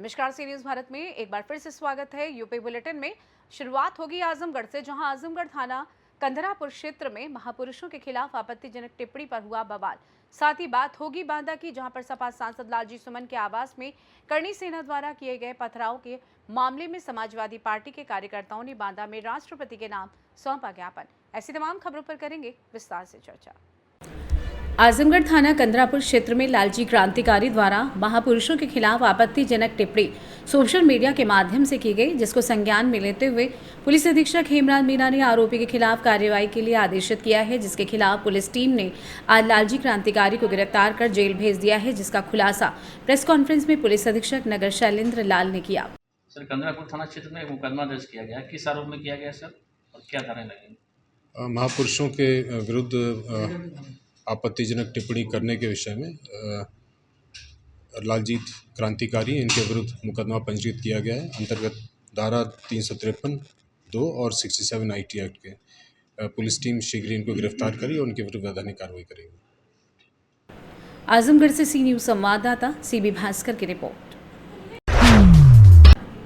नमस्कार, सी न्यूज भारत में एक बार फिर से स्वागत है। यूपी बुलेटिन में शुरुआत होगी आजमगढ़ से, जहां आजमगढ़ थाना कंधरापुर क्षेत्र में महापुरुषों के खिलाफ आपत्तिजनक टिप्पणी पर हुआ बवाल। साथ ही बात होगी बांदा की, जहां पर सपा सांसद लालजी सुमन के आवास में करणी सेना द्वारा किए गए पथराव के मामले में समाजवादी पार्टी के कार्यकर्ताओं ने बांदा में राष्ट्रपति के नाम सौंपा ज्ञापन। ऐसी तमाम खबरों पर करेंगे विस्तार से चर्चा। आजमगढ़ थाना कंधरापुर क्षेत्र में लालजी क्रांतिकारी द्वारा महापुरुषों के खिलाफ आपत्तिजनक टिप्पणी सोशल मीडिया के माध्यम से की गई, जिसको संज्ञान में लेते हुए पुलिस अधीक्षक हेमराज मीणा ने आरोपी के खिलाफ कार्रवाई के लिए आदेशित किया है, जिसके खिलाफ पुलिस टीम ने आज लालजी क्रांतिकारी को गिरफ्तार कर जेल भेज दिया है, जिसका खुलासा प्रेस कॉन्फ्रेंस में पुलिस अधीक्षक नगर शैलेंद्र लाल ने किया। सर, कंधरापुर थाना क्षेत्र में मुकदमा दर्ज किया गया, किस आरोप में किया गया सर और क्या धाराएं लगेंगी? महापुरुषों के विरुद्ध आपत्तिजनक टिप्पणी करने के विषय में लालजी क्रांतिकारी इनके विरुद्ध मुकदमा पंजीकृत किया गया है। अंतर्गत धारा 353 2 और 67 IT एक्ट के पुलिस टीम शीघ्र इनको गिरफ्तार करी और उनके विरुद्ध वैधानिक कार्रवाई करेगी। आजमगढ़ से सी न्यूज संवाददाता CB भास्कर की रिपोर्ट।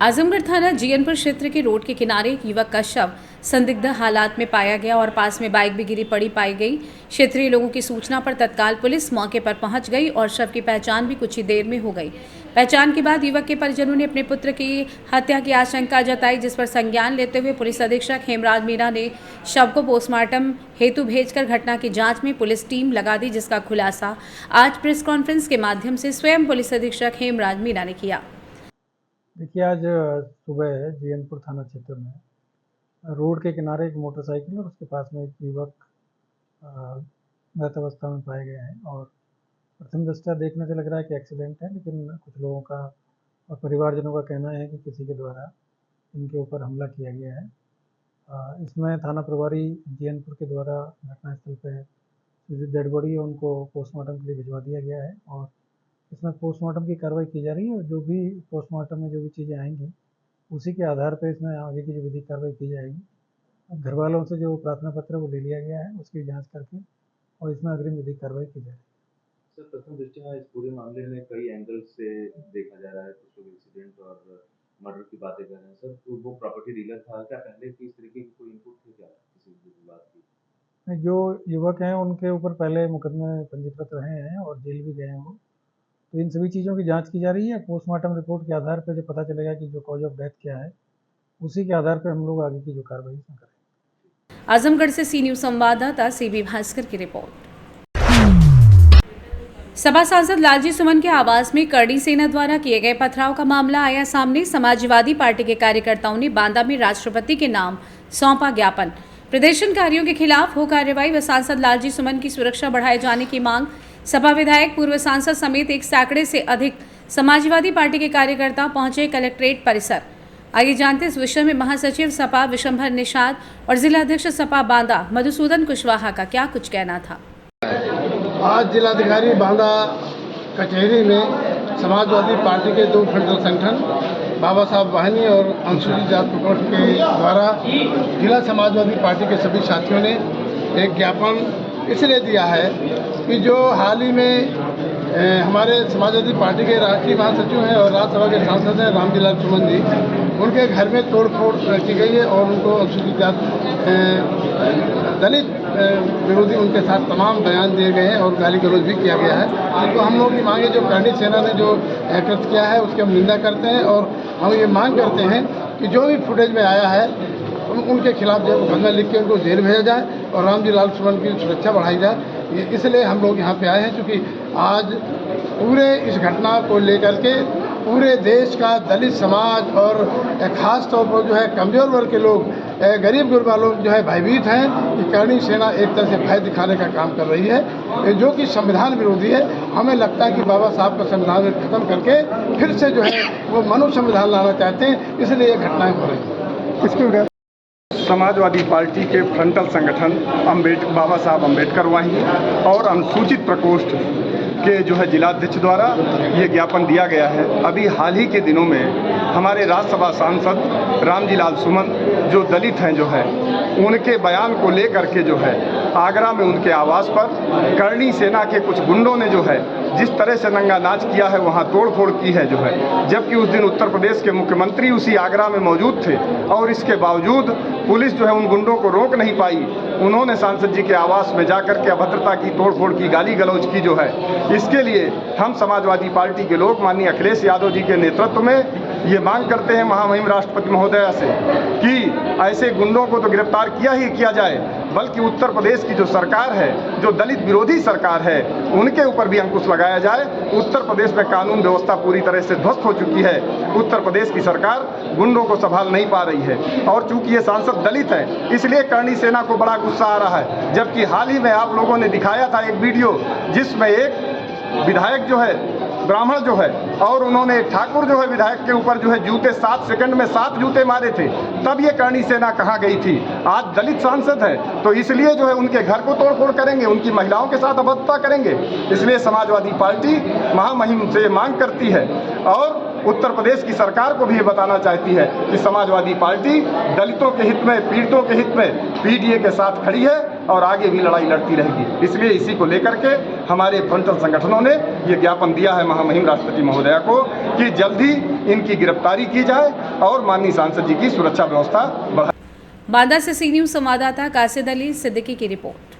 आजमगढ़ थाना जीयनपुर क्षेत्र के रोड के किनारे एक युवक का शव संदिग्ध हालात में पाया गया और पास में बाइक भी गिरी पड़ी पाई गई। क्षेत्रीय लोगों की सूचना पर तत्काल पुलिस मौके पर पहुंच गई और शव की पहचान भी कुछ ही देर में हो गई। पहचान के बाद युवक के परिजनों ने अपने पुत्र की हत्या की आशंका जताई, जिस पर संज्ञान लेते हुए पुलिस अधीक्षक हेमराज मीणा ने शव को पोस्टमार्टम हेतु भेजकर घटना की जांच में पुलिस टीम लगा दी, जिसका खुलासा आज प्रेस कॉन्फ्रेंस के माध्यम से स्वयं पुलिस अधीक्षक हेमराज मीणा ने किया। देखिए, आज सुबह जीयनपुर थाना क्षेत्र में रोड के किनारे एक मोटरसाइकिल और उसके पास में एक युवक मृत अवस्था में पाए गए हैं और प्रथम दृष्टया देखने से लग रहा है कि एक्सीडेंट है, लेकिन कुछ लोगों का और परिवारजनों का कहना है कि किसी के द्वारा इनके ऊपर हमला किया गया है। इसमें थाना प्रभारी जीयनपुर के द्वारा घटनास्थल पर डेड बॉडी है उनको पोस्टमार्टम के लिए भिजवा दिया गया है और इसमें पोस्टमार्टम की कार्रवाई की जा रही है और जो भी पोस्टमार्टम में जो भी चीज़ें आएंगी उसी के आधार पर इसमें आगे की जो विधिक कार्रवाई की जाएगी। घर वालों से जो प्रार्थना पत्र है वो ले लिया गया है, उसकी जांच करके और इसमें अग्रिम विधिक कार्रवाई की जाएगी। सर, प्रथम दृष्टया इस पूरे मामले में कई एंगल से देखा जा रहा है। कुछ लोग इंसिडेंट और मर्डर की बातें कर रहे हैं। सर, तो वो प्रॉपर्टी डीलर था क्या? पहले की इस तरीके की कोई इनपुट थी क्या किसी भी बात की? जो युवक हैं उनके ऊपर पहले मुकदमे पंजीकृत रहे हैं और जेल भी गए हैं वो, तो इन सभी चीज़ों की जांच की जा रही है। पोस्टमार्टम रिपोर्ट के आधार पर जो पता चलेगा कि जो कॉज ऑफ डेथ क्या है, उसी के आधार पर हम लोग आगे की जो कार्रवाई करेंगे। आजमगढ़ से सी न्यूज संवाददाता CB भास्कर की रिपोर्ट। सपा सांसद लालजी सुमन के आवास में करणी सेना द्वारा किए गए पथराव का मामला आया सामने। समाजवादी पार्टी के कार्यकर्ताओं ने बांदा में राष्ट्रपति के नाम सौंपा ज्ञापन। प्रदर्शनकारियों के खिलाफ हो कार्रवाई व सांसद लालजी सुमन की सुरक्षा बढ़ाए जाने की मांग। सपा विधायक, पूर्व सांसद समेत एक सैकड़े से अधिक समाजवादी पार्टी के कार्यकर्ता पहुंचे कलेक्ट्रेट परिसर। आइए जानते इस विषय में महासचिव सपा विशंभर निषाद और जिला अध्यक्ष सपा बांदा मधुसूदन कुशवाहा का क्या कुछ कहना था। आज जिलाधिकारी बांदा कचहरी में समाजवादी पार्टी के दो फ्रंटल संगठन बाबा साहब वाहिनी और अनुसूचित जाति प्रकोष्ठ के द्वारा जिला समाजवादी पार्टी के सभी साथियों ने एक ज्ञापन इसलिए दिया है कि जो हाल ही में हमारे समाजवादी पार्टी के राष्ट्रीय महासचिव हैं और राज्यसभा के सांसद हैं रामजीलाल सुमन जी, उनके घर में तोड़फोड़ की गई है और उनको अनुसूचित जाति दलित विरोधी उनके साथ तमाम बयान दिए गए हैं और गाली गलौज भी किया गया है। तो हम लोग की मांगे जो करणी सेना ने जो कृत्य किया है उसकी हम निंदा करते हैं और हम ये मांग करते हैं कि जो भी फुटेज में आया है उनके खिलाफ जो मुकदमा लिख के उनको जेल भेजा जाए और रामजीलाल सुमन की सुरक्षा बढ़ाई जाए। इसलिए हम लोग यहाँ पे आए हैं क्योंकि आज पूरे इस घटना को लेकर के पूरे देश का दलित समाज और ख़ास तौर पर जो है कमज़ोर वर्ग के लोग, गरीब गुरबा लोग जो है भयभीत हैं कि करणी सेना एक तरह से भय दिखाने का काम कर रही है, जो कि संविधान विरोधी है। हमें लगता है कि बाबा साहब का संविधान खत्म करके फिर से जो है वो मनु संविधान लाना चाहते हैं, इसलिए ये घटनाएँ हो रही हैं। किसकी वजह? समाजवादी पार्टी के फ्रंटल संगठन बाबा साहब अम्बेडकर वाहिनी और अनुसूचित प्रकोष्ठ के जो है जिलाध्यक्ष द्वारा ये ज्ञापन दिया गया है। अभी हाल ही के दिनों में हमारे राज्यसभा सांसद रामजी लाल सुमन जो दलित हैं जो है, उनके बयान को लेकर के जो है आगरा में उनके आवास पर करणी सेना के कुछ गुंडों ने जो है जिस तरह से नंगा नाच किया है, वहाँ तोड़फोड़ की है जो है, जबकि उस दिन उत्तर प्रदेश के मुख्यमंत्री उसी आगरा में मौजूद थे और इसके बावजूद पुलिस जो है उन गुंडों को रोक नहीं पाई। उन्होंने सांसद जी के आवास में जाकर के अभद्रता की, तोड़फोड़ की, गाली गलौज की जो है। इसके लिए हम समाजवादी पार्टी के लोग माननीय अखिलेश यादव जी के नेतृत्व में ये मांग करते हैं महामहिम राष्ट्रपति महोदया से कि ऐसे गुंडों को तो गिरफ्तार किया ही किया जाए, बल्कि उत्तर प्रदेश की जो सरकार है, जो दलित विरोधी सरकार है, उनके ऊपर भी अंकुश लगाया जाए। उत्तर प्रदेश में कानून व्यवस्था पूरी तरह से ध्वस्त हो चुकी है। उत्तर प्रदेश की सरकार गुंडों को संभाल नहीं पा रही है और चूंकि ये सांसद दलित है, इसलिए करणी सेना को बड़ा गुस्सा आ रहा है। जबकि हाल ही में आप लोगों ने दिखाया था एक वीडियो जिसमें एक विधायक जो है, ब्राह्मण जो है, और उन्होंने ठाकुर जो है विधायक के ऊपर जो है जूते 7 सेकंड में 7 जूते मारे थे। तब ये करणी सेना कहाँ गई थी? आज दलित सांसद है तो इसलिए जो है उनके घर को तोड़फोड़ करेंगे, उनकी महिलाओं के साथ अभद्रता करेंगे। इसलिए समाजवादी पार्टी महामहिम से मांग करती है और उत्तर प्रदेश की सरकार को भी ये बताना चाहती है कि समाजवादी पार्टी दलितों के हित में, पीड़ितों के हित में पीडीए के साथ खड़ी है और आगे भी लड़ाई लड़ती रहेगी। इसलिए इसी को लेकर के हमारे फ्रंटल संगठनों ने ये ज्ञापन दिया है महामहिम राष्ट्रपति महोदया को कि जल्द ही इनकी गिरफ्तारी की जाए और माननीय सांसद जी की सुरक्षा व्यवस्था बढ़ाए। बांदा से सी न्यूज संवाददाता कासिद अली सिद्दीकी की रिपोर्ट।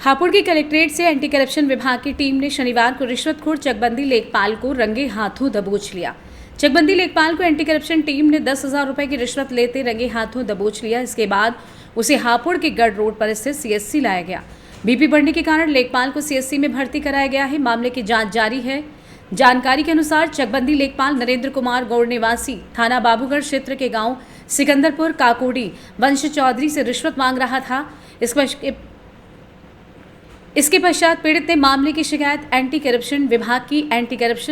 हापुड़ की कलेक्ट्रेट से एंटी करप्शन विभाग की टीम ने शनिवार को रिश्वतखोर चकबंदी लेखपाल को रंगे हाथों दबोच लिया। चकबंदी लेखपाल को एंटी करप्शन टीम ने 10,000 रुपए की रिश्वत लेते रंगे हाथों दबोच लिया। इसके बाद उसे हापुड़ के गढ़ रोड पर स्थित सीएससी लाया गया। बीपी बढ़ने के कारण लेखपाल को सीएससी में भर्ती कराया गया है। मामले की जांच जारी है। जानकारी के अनुसार चकबंदी लेखपाल नरेंद्र कुमार गौड़ निवासी थाना बाबूगढ़ क्षेत्र के गांव सिकंदरपुर काकोड़ी वंश चौधरी से रिश्वत मांग रहा था। इसके पश्चात पीड़ित ने मामले की शिकायत एंटी करप्शन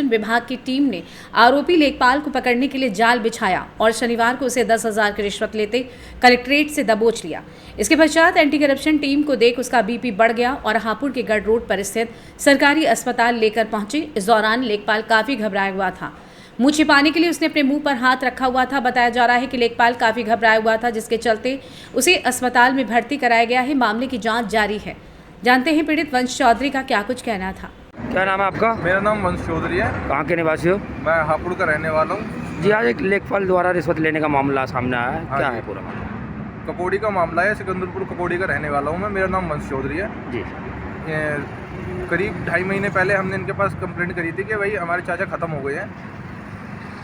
विभाग की टीम ने आरोपी लेखपाल को पकड़ने के लिए जाल बिछाया और शनिवार को उसे 10,000 की रिश्वत लेते कलेक्ट्रेट से दबोच लिया। इसके पश्चात एंटी करप्शन टीम को देख उसका बीपी बढ़ गया और हापुड़ के गढ़ रोड पर स्थित सरकारी अस्पताल लेकर पहुंचे। इस दौरान लेखपाल काफी घबराया हुआ था। मुंह छिपाने के लिए उसने अपने मुंह पर हाथ रखा हुआ था। बताया जा रहा है कि लेखपाल काफी घबराया हुआ था, जिसके चलते उसे अस्पताल में भर्ती कराया गया है। मामले की जाँच जारी है। जानते हैं पीड़ित वंश चौधरी का क्या कुछ कहना था। क्या नाम है आपका? मेरा नाम वंश चौधरी है। कहाँ के निवासी हो? मैं हापुड़ का रहने वाला हूँ जी। आज एक लेखपाल द्वारा रिश्वत लेने का मामला सामने आया है, क्या है पूरा मामला? ककोड़ी का मामला है। सिकंदरपुर ककोड़ी का रहने वाला हूँ मैं। मेरा नाम वंश चौधरी है जी। करीब 2.5 महीने पहले हमने इनके पास कंप्लेंट करी थी कि भाई हमारे चाचा ख़त्म हो गए हैं,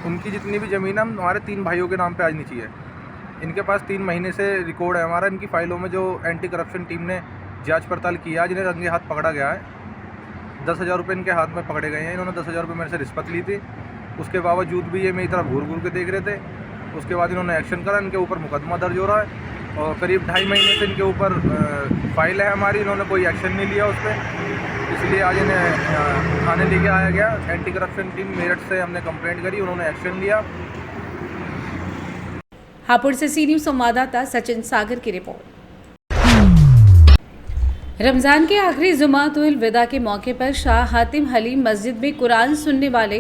उनकी जितनी भी ज़मीन है हमारे 3 भाइयों के नाम पे आनी चाहिए। इनके पास 3 महीने से रिकॉर्ड है हमारा। इनकी फाइलों में जो एंटी करप्शन टीम ने जांच पड़ताल किया, जिन्हें रंगे हाथ पकड़ा गया है। 10,000 रुपये इनके हाथ में पकड़े गए हैं। इन्होंने 10,000 रुपये मेरे से रिश्वत ली थी। उसके बावजूद भी ये मेरी तरफ घूर घूर के देख रहे थे। उसके बाद इन्होंने एक्शन करा। इनके ऊपर मुकदमा दर्ज हो रहा है और करीब 2.5 महीने से इनके ऊपर फाइल है हमारी। इन्होंने कोई एक्शन नहीं लिया उस पर, इसलिए आज इन्हें थाने लेके आया गया। एंटी करप्शन टीम मेरठ से हमने कंप्लेंट करी, उन्होंने एक्शन लिया। हापुड़ से सी न्यूज संवाददाता सचिन सागर की रिपोर्ट। रमज़ान के आखिरी जुमातुल विदा के मौके पर शाह हातिम हलीम मस्जिद में कुरान सुनने वाले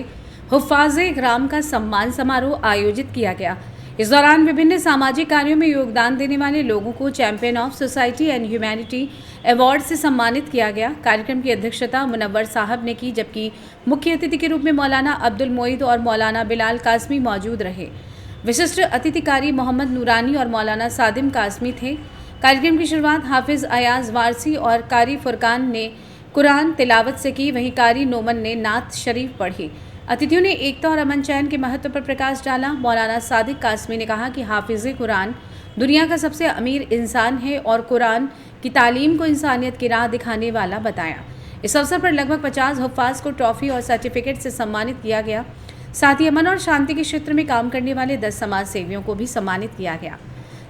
हुफ़ाज़-ए-इकराम का सम्मान समारोह आयोजित किया गया। इस दौरान विभिन्न सामाजिक कार्यों में योगदान देने वाले लोगों को champion of society and humanity award से सम्मानित किया गया। कार्यक्रम की अध्यक्षता मुनव्वर साहब ने की, जबकि मुख्य अतिथि के रूप में मौलाना अब्दुल मोइद और मौलाना बिलाल कासमी मौजूद रहे। विशिष्ट अतिथि कारी मोहम्मद नूरानी और मौलाना सादिम कासमी थे। कार्यक्रम की शुरुआत हाफिज़ अयाज वारसी और कारी फुरकान ने कुरान तिलावत से की, वहीं कारी नोमन ने नात शरीफ पढ़ी। अतिथियों ने एकता और अमन चैन के महत्व पर प्रकाश डाला। मौलाना सादिक कासमी ने कहा कि हाफिज़ कुरान दुनिया का सबसे अमीर इंसान है और कुरान की तालीम को इंसानियत की राह दिखाने वाला बताया। इस अवसर पर लगभग 50 हुफ़ाज़ को ट्रॉफी और सर्टिफिकेट से सम्मानित किया गया। साथ ही अमन और शांति के क्षेत्र में काम करने वाले 10 समाज सेवियों को भी सम्मानित किया गया।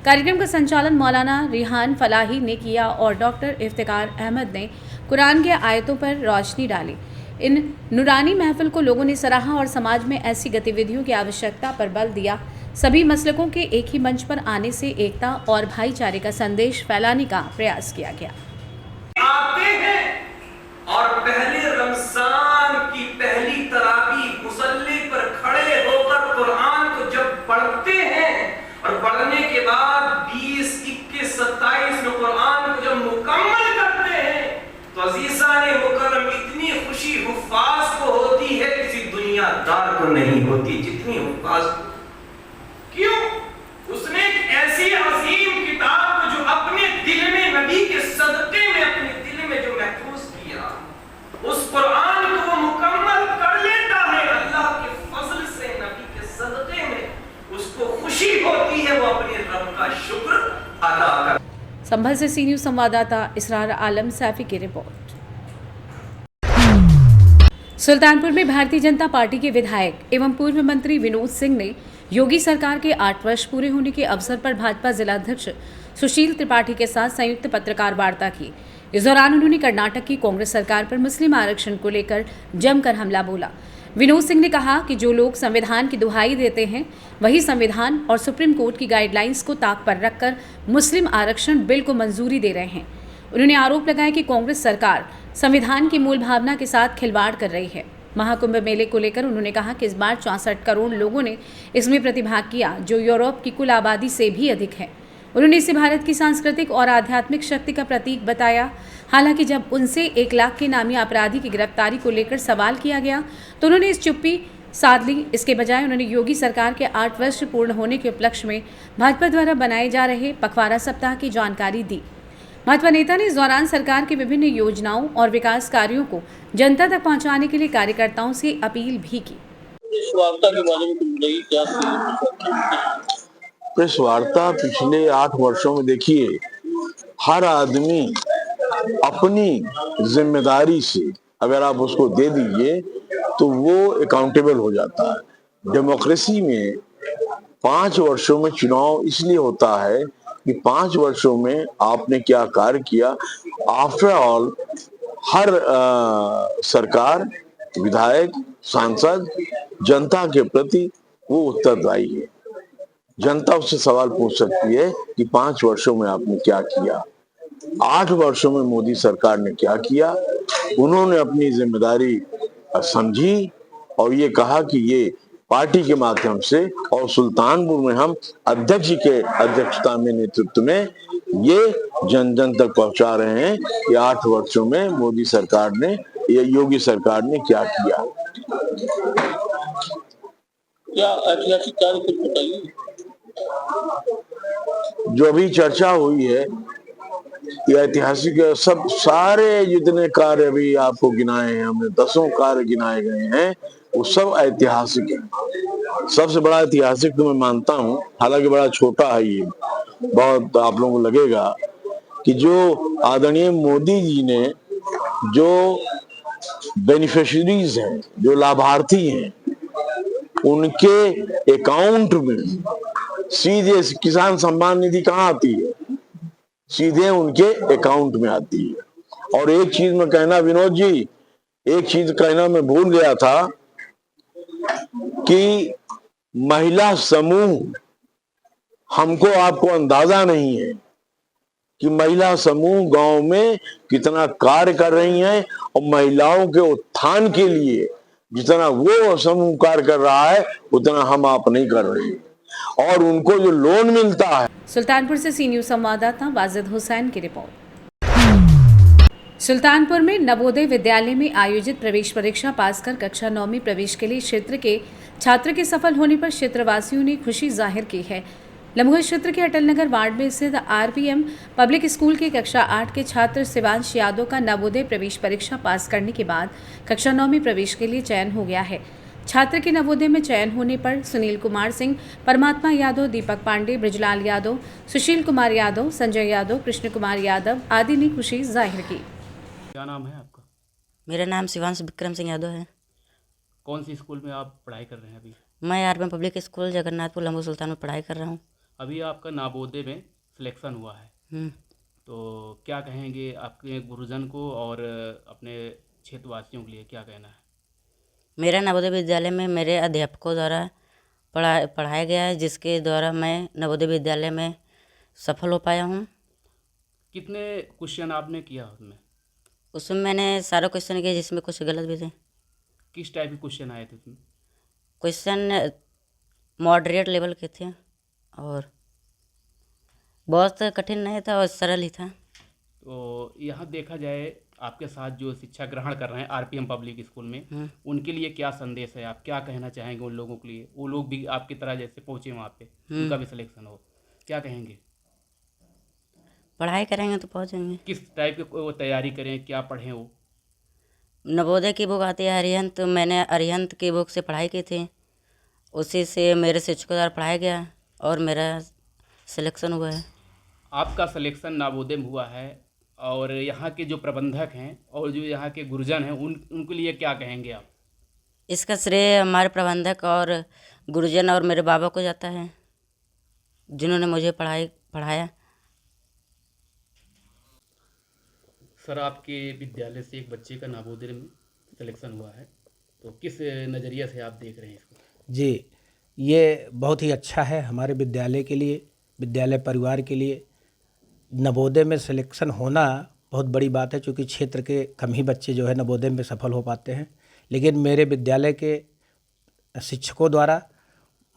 कार्यक्रम का संचालन मौलाना रिहान फलाही ने किया और डॉक्टर इफ्तिकार अहमद ने कुरान के आयतों पर रोशनी डाली। इन नूरानी महफिल को लोगों ने सराहा और समाज में ऐसी गतिविधियों की आवश्यकता पर बल दिया। सभी मसलकों के एक ही मंच पर आने से एकता और भाईचारे का संदेश फैलाने का प्रयास किया गया। करम का शुक्र अदा कर। संभल से सी न्यूज संवाददाता इसरार आलम सैफी की रिपोर्ट। सुल्तानपुर में भारतीय जनता पार्टी के विधायक एवं पूर्व मंत्री विनोद सिंह ने योगी सरकार के 8 वर्ष पूरे होने के अवसर पर भाजपा जिलाध्यक्ष सुशील त्रिपाठी के साथ संयुक्त पत्रकार वार्ता की। इस दौरान उन्होंने कर्नाटक की कांग्रेस सरकार पर मुस्लिम आरक्षण को लेकर जमकर हमला बोला। विनोद सिंह ने कहा कि जो लोग संविधान की दुहाई देते हैं वही संविधान और सुप्रीम कोर्ट की गाइडलाइंस को ताक पर रखकर मुस्लिम आरक्षण बिल को मंजूरी दे रहे हैं। उन्होंने आरोप लगाया कि कांग्रेस सरकार संविधान की मूल भावना के साथ खिलवाड़ कर रही है। महाकुंभ मेले को लेकर उन्होंने कहा कि इस बार 64 करोड़ लोगों ने इसमें प्रतिभाग किया, जो यूरोप की कुल आबादी से भी अधिक है। उन्होंने इसे भारत की सांस्कृतिक और आध्यात्मिक शक्ति का प्रतीक बताया। हालांकि जब उनसे 1 लाख के नामी अपराधी की गिरफ्तारी को लेकर सवाल किया गया तो उन्होंने इस चुप्पी साध ली। इसके बजाय उन्होंने योगी सरकार के 8 वर्ष पूर्ण होने के उपलक्ष्य में भाजपा द्वारा बनाए जा रहे पखवाड़ा सप्ताह की जानकारी दी। भाजपा नेता ने इस दौरान सरकार की विभिन्न योजनाओं और विकास कार्यों को जनता तक पहुंचाने के लिए कार्यकर्ताओं से अपील भी की। प्रेस वार्ता पिछले 8 वर्षों में देखिए, हर आदमी अपनी जिम्मेदारी से अगर आप उसको दे दीजिए तो वो अकाउंटेबल हो जाता है। डेमोक्रेसी में 5 वर्षों में चुनाव इसलिए होता है कि 5 वर्षों में आपने क्या कार्य किया। आफ्टर ऑल हर सरकार, विधायक, सांसद जनता के प्रति वो उत्तरदायी है। जनता उससे सवाल पूछ सकती है कि 5 वर्षों में आपने क्या किया। 8 वर्षों में मोदी सरकार ने क्या किया। उन्होंने अपनी जिम्मेदारी समझी और ये कहा कि ये पार्टी के माध्यम से और सुल्तानपुर में हम अध्यक्ष के अध्यक्षता में, नेतृत्व में ये जन जन तक पहुंचा रहे हैं कि 8 वर्षों में मोदी सरकार ने, ये योगी सरकार ने क्या किया। क्या ऐतिहासिक कार्य कुछ बताइए। जो अभी चर्चा हुई है ये ऐतिहासिक, सब सारे जितने कार्य अभी आपको गिनाए हैं, हमने 10 कार्य गिनाए गए हैं, वो सब ऐतिहासिक है। सबसे बड़ा ऐतिहासिक तो मैं मानता हूँ, हालांकि बड़ा छोटा है ये, बहुत आप लोगों को लगेगा कि जो आदरणीय मोदी जी ने जो बेनिफिशरीज हैं, जो लाभार्थी हैं, उनके अकाउंट में सीधे किसान सम्मान निधि कहाँ आती है, सीधे उनके अकाउंट में आती है। और एक चीज मैं कहना, विनोद जी, एक चीज कहना मैं भूल गया था कि महिला समूह, हमको आपको अंदाजा नहीं है कि महिला समूह गांव में कितना कार्य कर रही हैं और महिलाओं के उत्थान के लिए जितना वो समूह कार्य कर रहा है उतना हम आप नहीं कर रहे हैं। और उनको जो लोन मिलता है। सुल्तानपुर से सी न्यूज संवाददाता वाजिद हुसैन की रिपोर्ट। सुल्तानपुर में नवोदय विद्यालय में आयोजित प्रवेश परीक्षा पास कर कक्षा 9 में प्रवेश के लिए क्षेत्र के छात्र के सफल होने पर क्षेत्रवासियों ने खुशी जाहिर की है। लम्होई क्षेत्र के अटल नगर वार्ड में स्थित आरपीएम पब्लिक स्कूल के कक्षा 8 के छात्र शिवांश यादव का नवोदय प्रवेश परीक्षा पास करने के बाद कक्षा 9 में प्रवेश के लिए चयन हो गया है। छात्र के नवोदय में चयन होने पर सुनील कुमार सिंह, परमात्मा यादव, दीपक पांडे, ब्रजलाल यादव, सुशील कुमार यादव, संजय यादव, कृष्ण कुमार यादव आदि ने खुशी जाहिर की। क्या नाम है आपका? मेरा नाम शिवांश विक्रम सिंह यादव है। कौन सी स्कूल में आप पढ़ाई कर रहे हैं अभी? मैं आरपीएम पब्लिक स्कूल जगन्नाथपुर लम्बो सुल्तान में पढ़ाई कर रहा हूँ। अभी आपका नवोदय में सिलेक्शन हुआ है, तो क्या कहेंगे आपके गुरुजन को और अपने क्षेत्रवासियों के लिए क्या कहना है? मेरा नवोदय विद्यालय में मेरे अध्यापकों द्वारा पढ़ाया गया है, जिसके द्वारा मैं नवोदय विद्यालय में सफल हो पाया हूँ। कितने क्वेश्चन आपने किया उसमें? उसमें मैंने सारा क्वेश्चन किया, जिसमें कुछ गलत भी थे। किस टाइप के क्वेश्चन आए थे उसमें? क्वेश्चन मॉडरेट लेवल के थे और बहुत कठिन नहीं था और सरल ही था। तो यहाँ देखा जाए आपके साथ जो शिक्षा ग्रहण कर रहे हैं आरपीएम पब्लिक स्कूल में, उनके लिए क्या संदेश है? आप क्या कहना चाहेंगे उन लोगों के लिए? वो लोग भी आपकी तरह जैसे पहुँचे वहाँ पे, उनका भी सिलेक्शन हो, क्या कहेंगे? पढ़ाई करेंगे तो पहुँचेंगे। किस टाइप की वो तैयारी करें, क्या पढ़ें? वो नवोदय की बुक आती है अरिहंत, मैंने अरिहंत की बुक से पढ़ाई की थी, उसी से मेरे शिक्षकों द्वारा पढ़ाया गया और मेरा सिलेक्शन हुआ है। आपका सिलेक्शन नवोदय में हुआ है और यहाँ के जो प्रबंधक हैं और जो यहाँ के गुरुजन हैं उनके लिए क्या कहेंगे आप? इसका श्रेय हमारे प्रबंधक और गुरुजन और मेरे बाबा को जाता है, जिन्होंने मुझे पढ़ाया। सर, आपके विद्यालय से एक बच्चे का नवोदय में सिलेक्शन हुआ है, तो किस नज़रिए से आप देख रहे हैं इसको? जी, ये बहुत ही अच्छा है हमारे विद्यालय के लिए, विद्यालय परिवार के लिए। नवोदय में सिलेक्शन होना बहुत बड़ी बात है, क्योंकि क्षेत्र के कम ही बच्चे जो है नवोदय में सफल हो पाते हैं। लेकिन मेरे विद्यालय के शिक्षकों द्वारा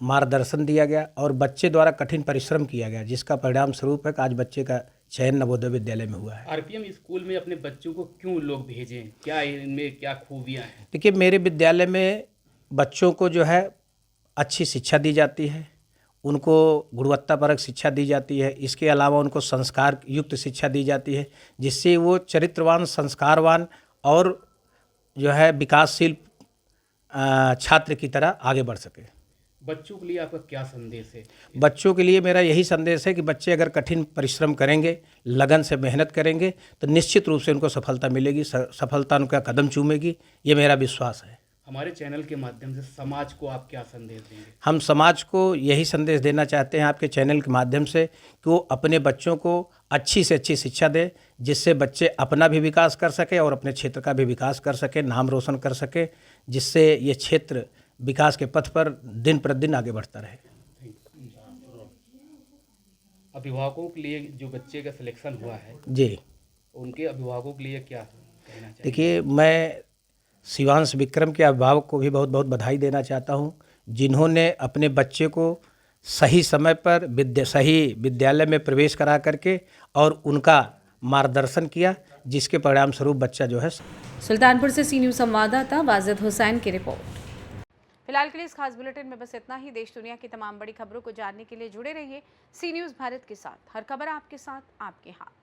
मार्गदर्शन दिया गया और बच्चे द्वारा कठिन परिश्रम किया गया, जिसका परिणाम स्वरूप है कि आज बच्चे का चयन नवोदय विद्यालय में हुआ है। आरपीएम स्कूल में अपने बच्चों को क्यों लोग भेजें? क्या इनमें क्या खूबियाँ हैं? देखिए, मेरे विद्यालय में बच्चों को जो है अच्छी शिक्षा दी जाती है, उनको गुणवत्तापरक शिक्षा दी जाती है। इसके अलावा उनको संस्कार युक्त शिक्षा दी जाती है, जिससे वो चरित्रवान, संस्कारवान और जो है विकासशील छात्र की तरह आगे बढ़ सके। बच्चों के लिए आपका क्या संदेश है? बच्चों के लिए मेरा यही संदेश है कि बच्चे अगर कठिन परिश्रम करेंगे, लगन से मेहनत करेंगे, तो निश्चित रूप से उनको सफलता मिलेगी, सफलता उनका कदम चूमेगी, ये मेरा विश्वास है। हमारे चैनल के माध्यम से समाज को आप क्या संदेश देंगे? हम समाज को यही संदेश देना चाहते हैं आपके चैनल के माध्यम से कि वो अपने बच्चों को अच्छी से अच्छी शिक्षा दे, जिससे बच्चे अपना भी विकास कर सके और अपने क्षेत्र का भी विकास कर सके, नाम रोशन कर सके, जिससे ये क्षेत्र विकास के पथ पर दिन प्रतिदिन आगे बढ़ता रहे। अभिभावकों के लिए जो बच्चे का सिलेक्शन हुआ है जी, उनके अभिभावकों के लिए क्या कहना चाहिए? देखिए, मैं शिवांश विक्रम के अभिभावक को भी बहुत बहुत बधाई देना चाहता हूं, जिन्होंने अपने बच्चे को सही समय पर सही विद्यालय में प्रवेश करा करके और उनका मार्गदर्शन किया, जिसके परिणाम स्वरूप बच्चा जो है। सुल्तानपुर से सी न्यूज़ संवाददाता वाजिद हुसैन की रिपोर्ट। फिलहाल के लिए इस खास बुलेटिन में बस इतना ही। देश दुनिया की तमाम बड़ी खबरों को जानने के लिए जुड़े रहिए सी न्यूज़ भारत के साथ। हर खबर आपके साथ, आपके हाथ।